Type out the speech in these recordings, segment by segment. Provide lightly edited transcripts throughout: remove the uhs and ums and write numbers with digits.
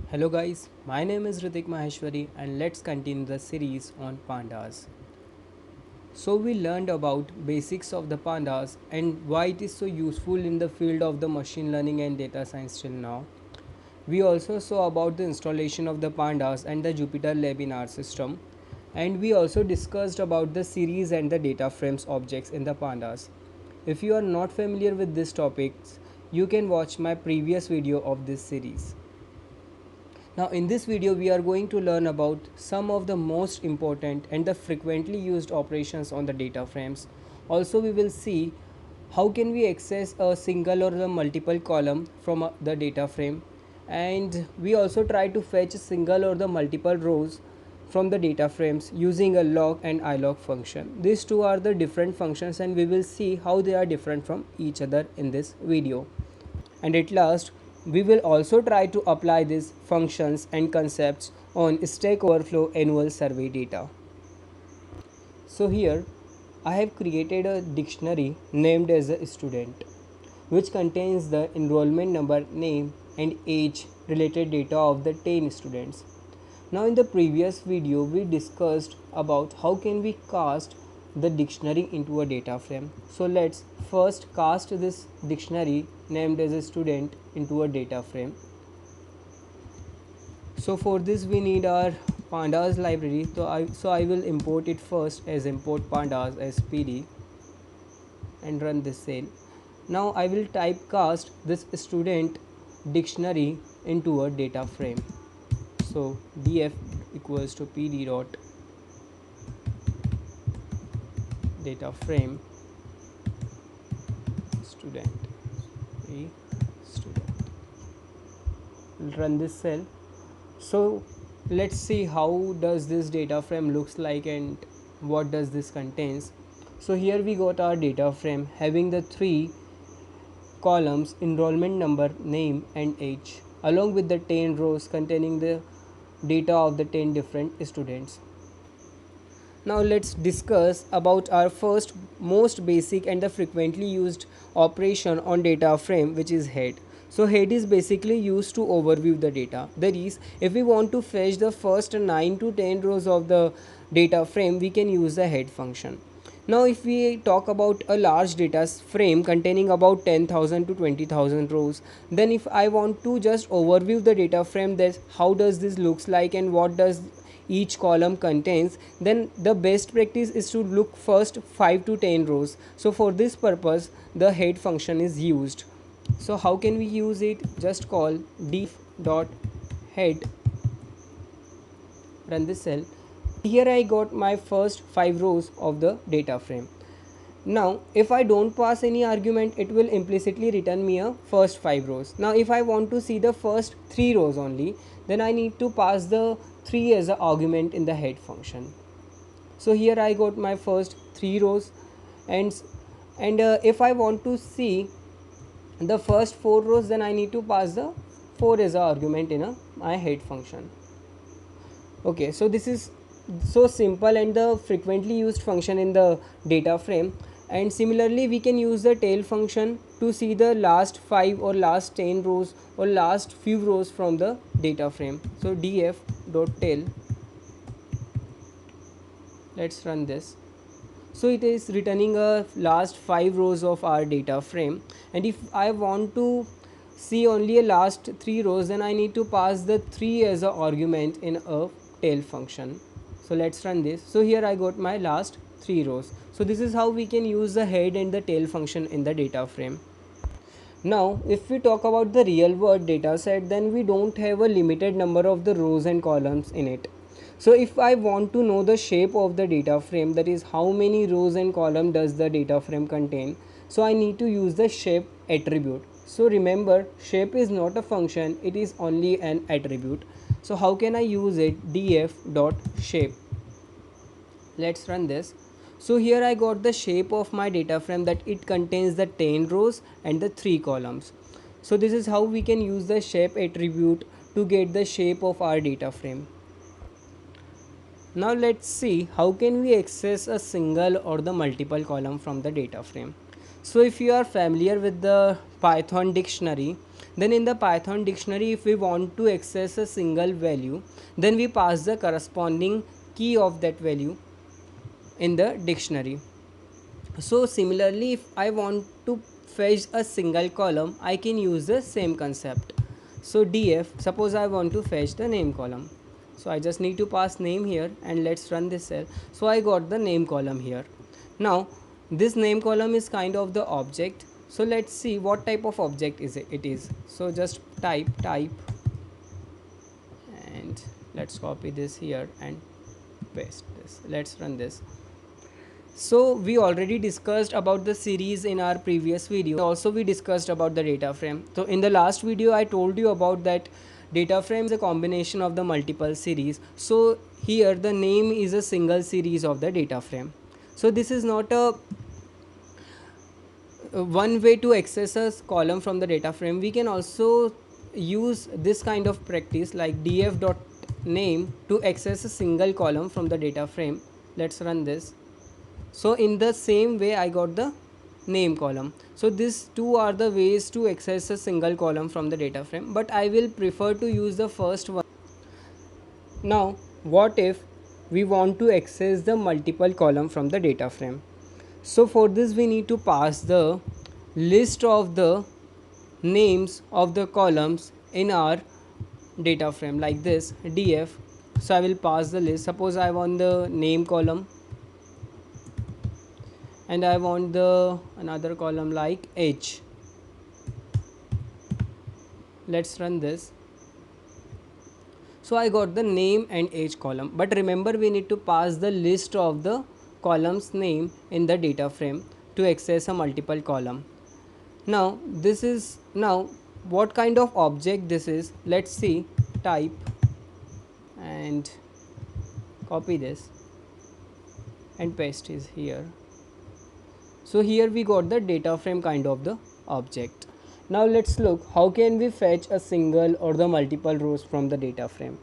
Hello guys, my name is Ritik Maheshwari and let's continue the series on pandas. So we learned about basics of the pandas and why it is so useful in the field of the machine learning and data science till now. We also saw about the installation of the pandas and the Jupyter Lab in our system, and we also discussed about the series and the data frames objects in the pandas. If you are not familiar with these topics, you can watch my previous video of this series. Now in this video we are going to learn about some of the most important and the frequently used operations on the data frames. Also we will see how can we access a single or a multiple column from the data frame, and we also try to fetch a single or the multiple rows from the data frames using a log and ilog function. These two are the different functions and we will see how they are different from each other in this video. And at last, we will also try to apply these functions and concepts on Stack Overflow annual survey data. So here, I have created a dictionary named as a student, which contains the enrollment number, name and age related data of the 10 students. Now in the previous video we discussed about how can we cast the dictionary into a data frame. So let's first cast this dictionary named as a student into a data frame. So for this we need our pandas library. So I will import it first as import pandas as pd and run this cell. Now I will typecast this student dictionary into a data frame. So df equals to pd dot data frame student a student. We'll run this cell. So let's see how does this data frame looks like and what does this contains. So here we got our data frame having the three columns: enrollment number, name and age, along with the 10 rows containing the data of the 10 different students. Now let's discuss about our first most basic and the frequently used operation on data frame, which is head. So head is basically used to overview the data. That is, if we want to fetch the first 9 to 10 rows of the data frame, we can use the head function. Now if we talk about a large data frame containing about 10,000 to 20,000 rows, then if I want to just overview the data frame, that how does this looks like and what does each column contains, then the best practice is to look first 5 to 10 rows. So for this purpose the head function is used. So how can we use it? Just call def dot head, run this cell. Here I got my first 5 rows of the data frame. Now if I don't pass any argument, it will implicitly return me a first 5 rows. Now if I want to see the first 3 rows only, then I need to pass the 3 as an argument in the head function. So here I got my first 3 rows, and if I want to see the first 4 rows, then I need to pass the 4 as an argument in my head function. Okay, so this is so simple and the frequently used function in the data frame. And similarly we can use the tail function to see the last 5 or last 10 rows or last few rows from the data frame. So df dot tail, let's run this. So it is returning a last 5 rows of our data frame, and if I want to see only a last 3 rows, then I need to pass the 3 as an argument in a tail function. So let's run this. So here I got my last 3 rows. So this is how we can use the head and the tail function in the data frame. Now if we talk about the real world data set, then we don't have a limited number of the rows and columns in it. So if I want to know the shape of the data frame, that is how many rows and column does the data frame contain, so I need to use the shape attribute. So remember, shape is not a function, it is only an attribute. So how can I use it? df dot shape. Let's run this. So here I got the shape of my data frame, that it contains the 10 rows and the 3 columns. So this is how we can use the shape attribute to get the shape of our data frame. Now let's see how can we access a single or the multiple column from the data frame. So if you are familiar with the Python dictionary, then in the Python dictionary, if we want to access a single value, then we pass the corresponding key of that value in the dictionary. So similarly, if I want to fetch a single column, I can use the same concept. So df, suppose I want to fetch the name column, so I just need to pass name here, and let's run this cell. So I got the name column here. Now this name column is kind of the object, so let's see what type of object it is. So just type and let's copy this here and paste this. Let's run this. So we already discussed about the series in our previous video. Also we discussed about the data frame. So in the last video I told you about that data frame is a combination of the multiple series. So here the name is a single series of the data frame. So this is not a one way to access a column from the data frame. We can also use this kind of practice like df dot name to access a single column from the data frame. Let's run this. So in the same way I got the name column. So these two are the ways to access a single column from the data frame, but I will prefer to use the first one. Now what if we want to access the multiple column from the data frame? So for this we need to pass the list of the names of the columns in our data frame like this df. So I will pass the list. Suppose I want the name column and I want the another column like h. Let's run this. So I got the name and age column, but remember we need to pass the list of the columns name in the data frame to access a multiple column. Now this is now what kind of object this is. Let's see. Type and copy this and paste is here. So here we got the data frame kind of the object. Now let's look how can we fetch a single or the multiple rows from the data frame.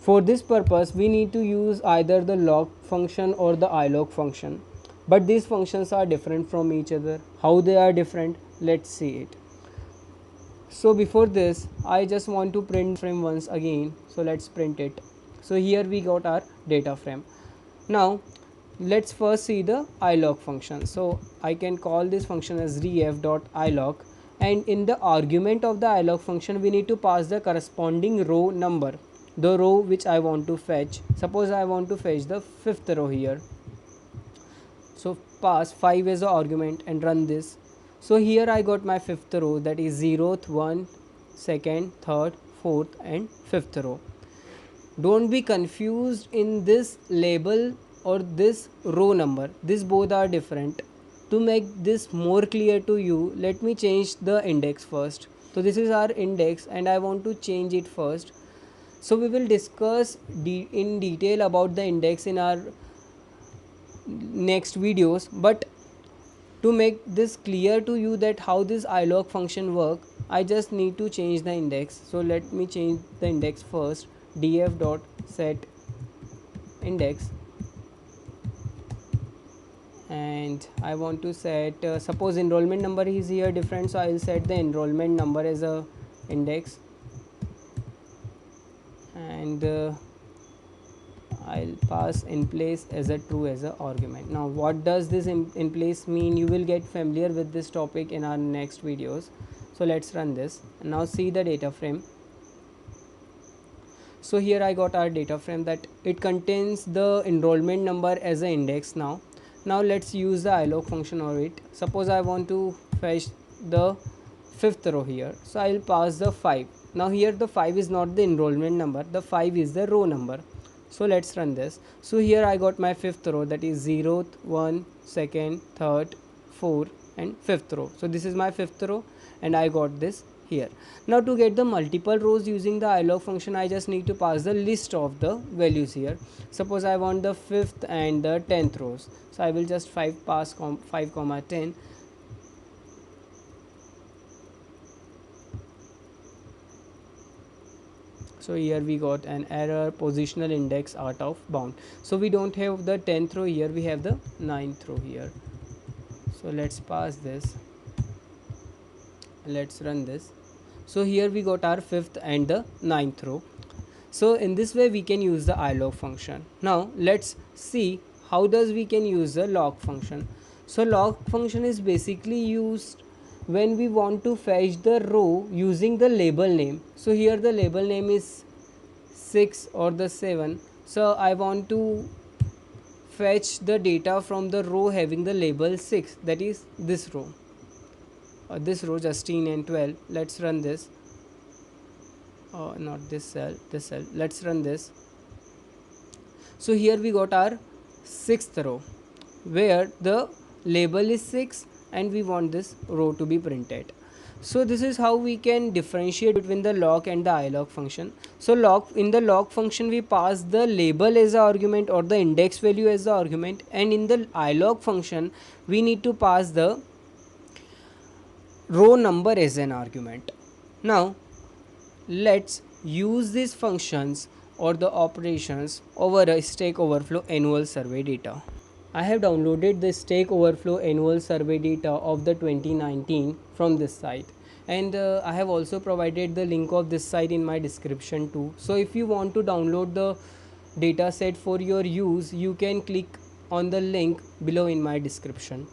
For this purpose we need to use either the log function or the ilog function, but these functions are different from each other. How they are different? Let's see it. So before this I just want to print frame once again, so let's print it. So here we got our data frame. Now let's first see the ilog function. So I can call this function as ref.ilog, and in the argument of the ilog function we need to pass the corresponding row number, the row which I want to fetch. Suppose I want to fetch the fifth row here, so pass 5 as the argument and run this. So here I got my fifth row, that is 0th, 1, 2nd, 3rd, 4th and 5th row. Don't be confused in this label or this row number. These both are different. To make this more clear to you, let me change the index first. So this is our index and I want to change it first. So we will discuss in detail about the index in our next videos, but to make this clear to you that how this ilog function work, I just need to change the index. So let me change the index first. Df dot set index, and I want to set suppose enrollment number is here different, so I will set the enrollment number as a index, and I'll pass in place as a true as a argument. Now what does this in place mean? You will get familiar with this topic in our next videos. So let's run this and now see the data frame. So here I got our data frame that it contains the enrollment number as an index. Now let's use the ilog function of it. Suppose I want to fetch the fifth row here, so I will pass the 5. Now here the 5 is not the enrollment number, the 5 is the row number. So let's run this. So here I got my fifth row, that is 0th, 1, 2nd, 3rd, 4th and 5th row. So this is my fifth row and I got this here. Now to get the multiple rows using the ilog function, I just need to pass the list of the values here. Suppose I want the 5th and the 10th rows, so I will just 5 pass 5 comma 10. So here we got an error, positional index out of bound. So we don't have the 10th row here, we have the 9th row here. So let's pass this, let's run this. So here we got our fifth and the ninth row. So in this way we can use the ilog function. Now let's see how does we can use the log function. So log function is basically used when we want to fetch the row using the label name. So here the label name is 6 or the 7. So I want to fetch the data from the row having the label 6, that is this row, this row Justine and 12. Let's run this. Not this cell, this cell. Let's run this. So here we got our sixth row where the label is 6 and we want this row to be printed. So this is how we can differentiate between the log and the ilog function. So in the log function we pass the label as the argument or the index value as the argument, and in the ilog function we need to pass the row number as an argument. Now let's use these functions or the operations over a Stack Overflow annual survey data. I have downloaded the Stack Overflow annual survey data of the 2019 from this site, and I have also provided the link of this site in my description too. So if you want to download the data set for your use, you can click on the link below in my description.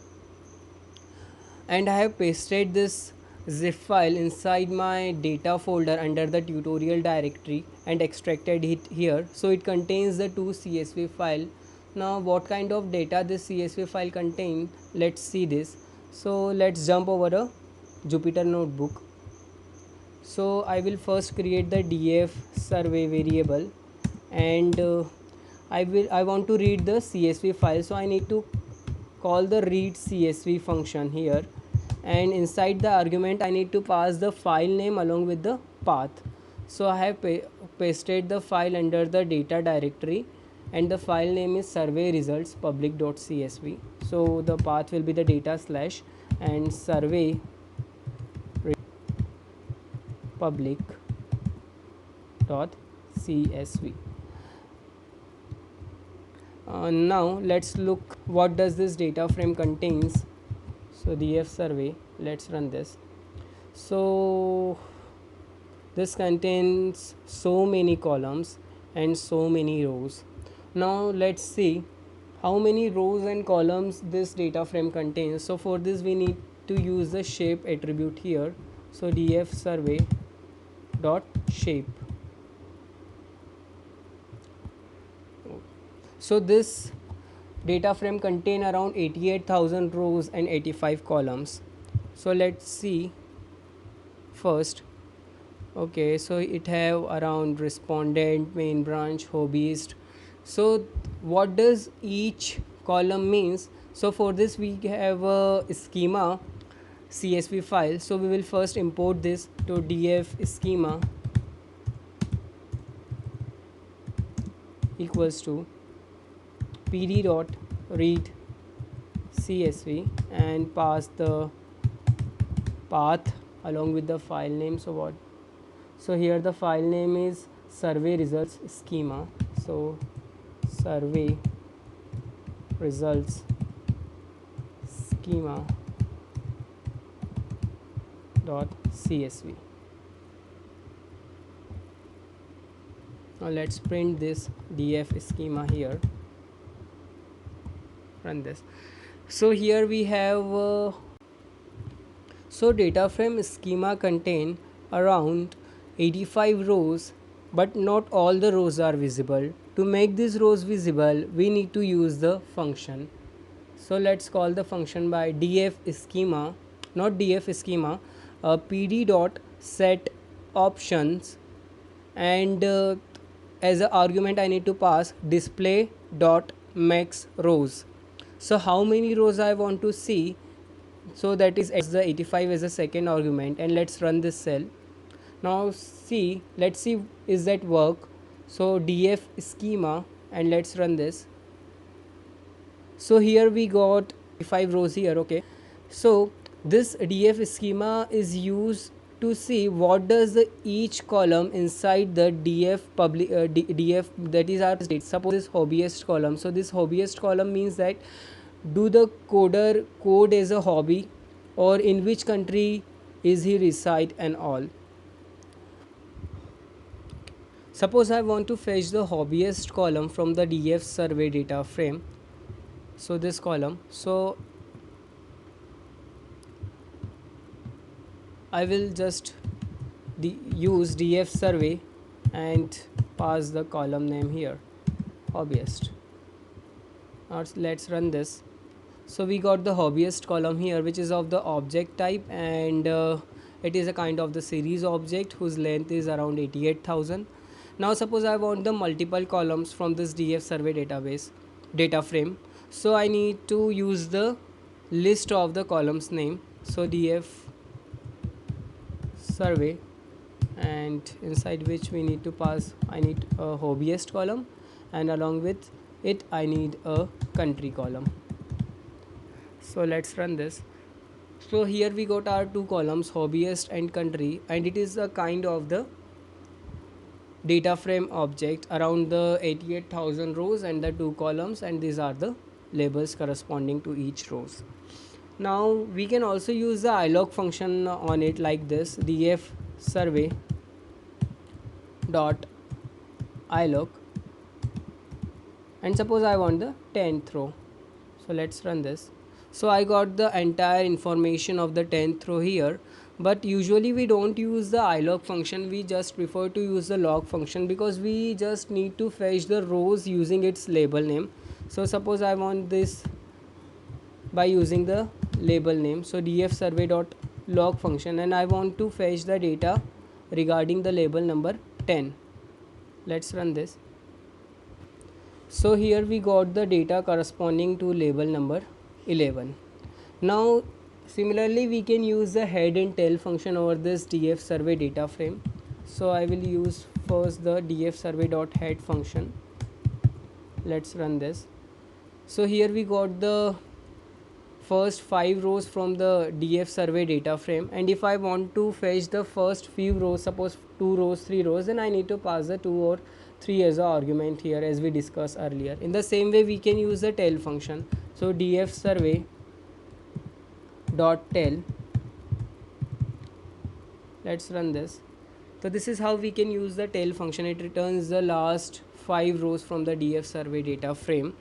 And I have pasted this zip file inside my data folder under the tutorial directory and extracted it here. So it contains the two CSV file. Now what kind of data this CSV file contains, let's see this. So let's jump over a Jupyter notebook. So I will first create the df survey variable, and I want to read the CSV file, so I need to call the read CSV function here, and inside the argument I need to pass the file name along with the path. So I have pasted the file under the data directory, and the file name is survey results public.csv. so the path will be the data slash and survey public.csv. Now let's look what does this data frame contains. So df survey, let's run this. So this contains so many columns and so many rows. Now let's see how many rows and columns this data frame contains. So for this we need to use the shape attribute here. So df survey dot shape. So this data frame contain around 88,000 rows and 85 columns. So let's see first. Okay, so it have around respondent, main branch, hobbyist. So what does each column means? So for this we have a schema CSV file. So we will first import this to df schema equals to pd.read CSV and pass the path along with the file name. So here the file name is survey results schema. So survey results schema dot CSV. Now let's print this df schema here. Run this. So here we have so data frame schema contain around 85 rows, but not all the rows are visible. To make these rows visible we need to use the function. So let's call the function by df schema, not df schema, pd dot set options, and as an argument I need to pass display dot max rows. So how many rows I want to see, so that is as the 85 as a second argument, and let's run this cell. Now see, let's see is that work. So df schema and let's run this. So here we got 5 rows here. Okay, so this df schema is used to see what does the each column inside the df public df, that is our state. Suppose this hobbyist column. So this hobbyist column means that Do the coder code as a hobby, or in which country is he reside and all. Suppose I want to fetch the hobbyist column from the DF survey data frame. So this column, so I will just use DF survey and pass the column name here, hobbyist. Now let's run this. So we got the hobbyist column here, which is of the object type, and it is a kind of the series object whose length is around 88,000. Now suppose I want the multiple columns from this DF survey database data frame. So I need to use the list of the columns name. So DF survey, and inside which we need to pass, I need a hobbyist column, and along with it I need a country column. So let's run this. So here we got our two columns, hobbyist and country, and it is a kind of the data frame object around the 88,000 rows and the two columns, and these are the labels corresponding to each rows. Now we can also use the ilog function on it like this, df survey dot ilog, and suppose I want the 10th row. So let's run this. So I got the entire information of the 10th row here, but usually we don't use the ilog function, we just prefer to use the log function because we just need to fetch the rows using its label name. So suppose I want this by using the label name, so df survey dot log function, and I want to fetch the data regarding the label number 10. Let's run this. So here we got the data corresponding to label number 11. Now similarly we can use the head and tail function over this df survey data frame. So I will use first the df survey dot head function. Let's run this. So here we got the first 5 rows from the df survey data frame, and if I want to fetch the first few rows, suppose 2 rows 3 rows, then I need to pass the 2 or 3 as an argument here, as we discussed earlier. In the same way we can use the tail function. So df survey dot tail, let's run this. So this is how we can use the tail function. It returns the last 5 rows from the df survey data frame.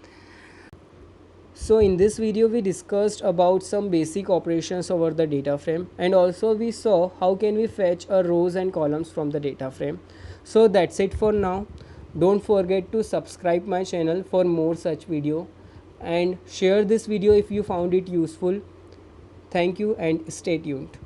So in this video we discussed about some basic operations over the data frame, and also we saw how can we fetch a rows and columns from the data frame. So that's it for now. Don't forget to subscribe my channel for more such video, and share this video if you found it useful. Thank you and stay tuned.